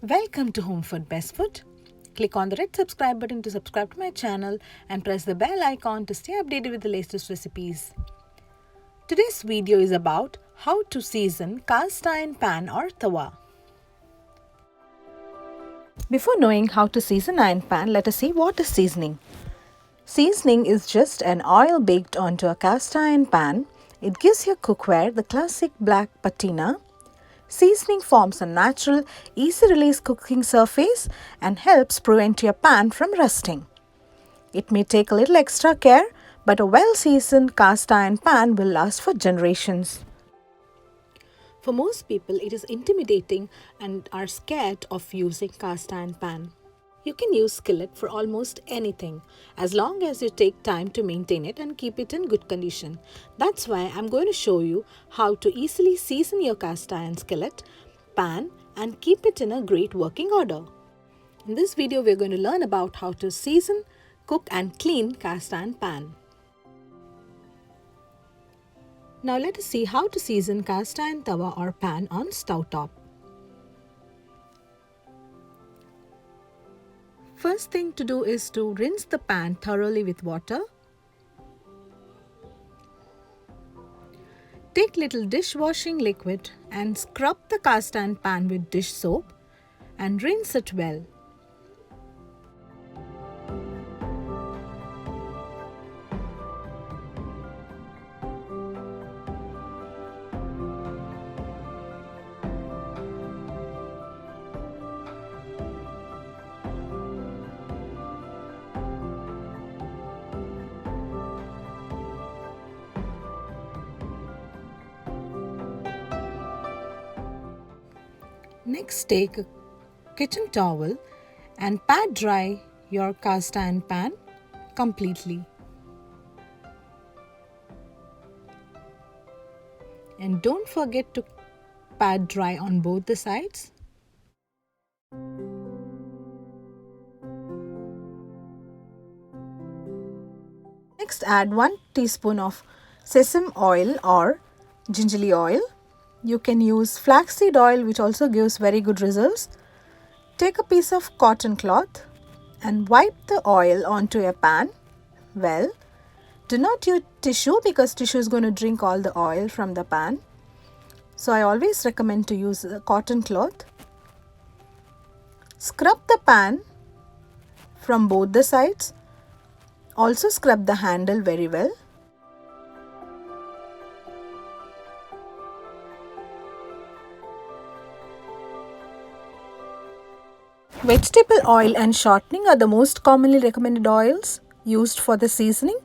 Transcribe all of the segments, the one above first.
Welcome to Home Food Best Food. Click on the red subscribe button to subscribe to my channel and press the bell icon to stay updated with the latest recipes. Today's video is about how to season cast iron pan or tawa. Before knowing how to season iron pan, let us see what is seasoning. Seasoning is just an oil baked onto a cast iron pan. It gives your cookware the classic black patina. Seasoning forms a natural, easy-release cooking surface and helps prevent your pan from rusting. It may take a little extra care, but a well-seasoned cast iron pan will last for generations. For most people, it is intimidating and are scared of using cast iron pan. You can use skillet for almost anything, as long as you take time to maintain it and keep it in good condition. That's why I'm going to show you how to easily season your cast iron skillet, pan, and keep it in a great working order. In this video, we're going to learn about how to season, cook and clean cast iron pan. Now let us see how to season cast iron tawa or pan on stove top. First thing to do is to rinse the pan thoroughly with water. Take little dishwashing liquid and scrub the cast iron pan with dish soap and rinse it well. Next, take a kitchen towel and pat dry your cast iron pan completely. And don't forget to pat dry on both the sides. Next, add 1 teaspoon of sesame oil or gingerly oil. You can use flaxseed oil, which also gives very good results. Take a piece of cotton cloth and wipe the oil onto a pan well. Do not use tissue because tissue is going to drink all the oil from the pan. So I always recommend to use a cotton cloth. Scrub the pan from both the sides. Also scrub the handle very well. Vegetable oil and shortening are the most commonly recommended oils used for the seasoning.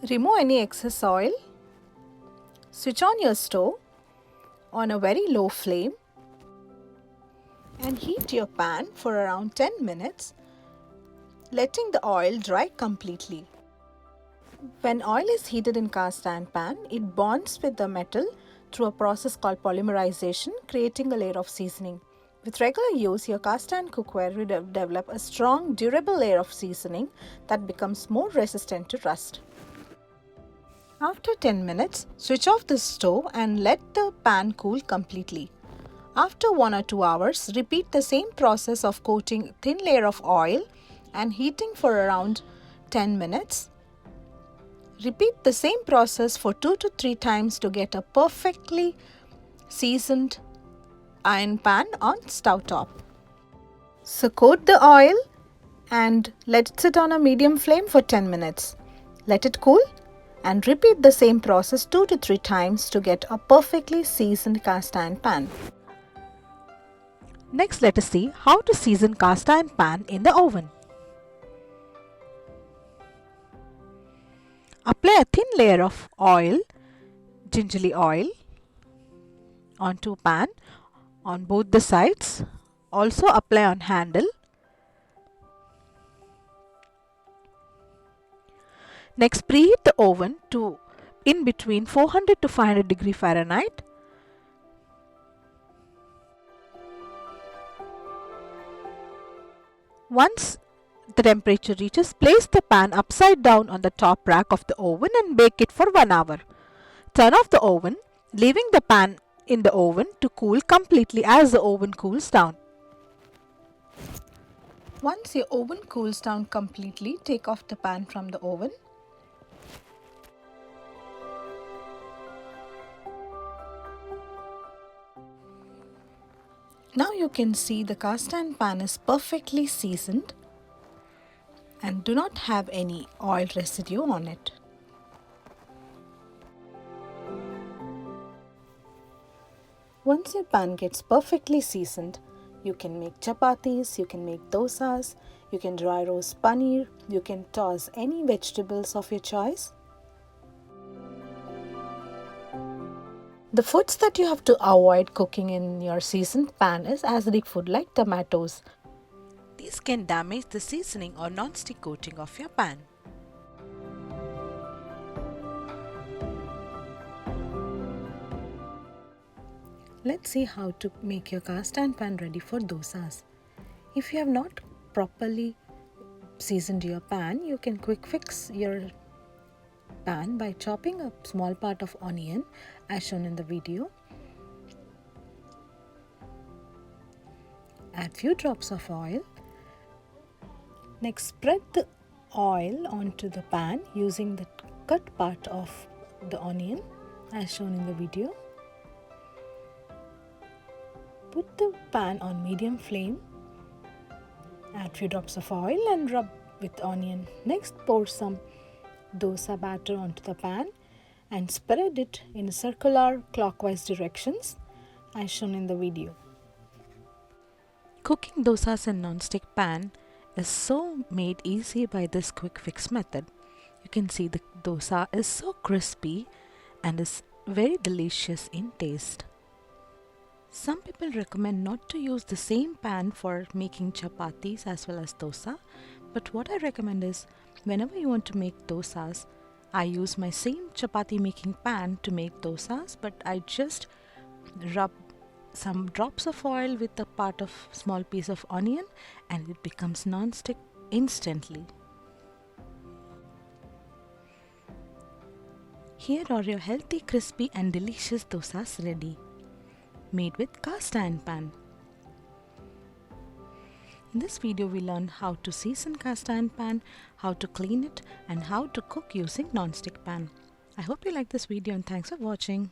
Remove any excess oil. Switch on your stove on a very low flame and heat your pan for around 10 minutes, letting the oil dry completely. When oil is heated in cast iron pan, it bonds with the metal through a process called polymerization, creating a layer of seasoning. With regular use, your cast iron cookware will develop a strong, durable layer of seasoning that becomes more resistant to rust. After 10 minutes, switch off the stove and let the pan cool completely. After 1 or 2 hours, repeat the same process of coating a thin layer of oil and heating for around 10 minutes. Repeat the same process for 2 to 3 times to get a perfectly seasoned iron pan on stove top. So coat the oil and let it sit on a medium flame for 10 minutes. Let it cool and repeat the same process 2 to 3 times to get a perfectly seasoned cast iron pan. Next, let us see how to season cast iron pan in the oven. Apply a thin layer of oil, gingerly oil, onto pan on both the sides. Also apply on handle. Next, preheat the oven to in between 400 to 500 degree Fahrenheit. Once the temperature reaches, place the pan upside down on the top rack of the oven and bake it for 1 hour. Turn off the oven, leaving the pan in the oven to cool completely as the oven cools down. Once your oven cools down completely, take off the pan from the oven. Now you can see the cast iron pan is perfectly seasoned and do not have any oil residue on it. Once your pan gets perfectly seasoned, you can make chapatis, you can make dosas, you can dry roast paneer, you can toss any vegetables of your choice. The foods that you have to avoid cooking in your seasoned pan is acidic food like tomatoes. These can damage the seasoning or non-stick coating of your pan. Let's see how to make your cast iron pan ready for dosas. If you have not properly seasoned your pan, you can quick fix your pan by chopping a small part of onion as shown in the video. Add few drops of oil. Next, spread the oil onto the pan using the cut part of the onion as shown in the video. Put the pan on medium flame. Add few drops of oil and rub with onion. Next, pour some dosa batter onto the pan and spread it in circular clockwise directions as shown in the video. Cooking dosas in non-stick pan is so made easy by this quick fix method. You can see the dosa is so crispy and is very delicious in taste. Some people recommend not to use the same pan for making chapatis as well as dosa, but what I recommend is whenever you want to make dosas, I use my same chapati making pan to make dosas, but I just rub some drops of oil with a part of small piece of onion and it becomes non-stick instantly. Here are your healthy, crispy and delicious dosas ready, made with cast iron pan. In this video we learned how to season cast iron pan, how to clean it and how to cook using non-stick pan. I hope you like this video and thanks for watching.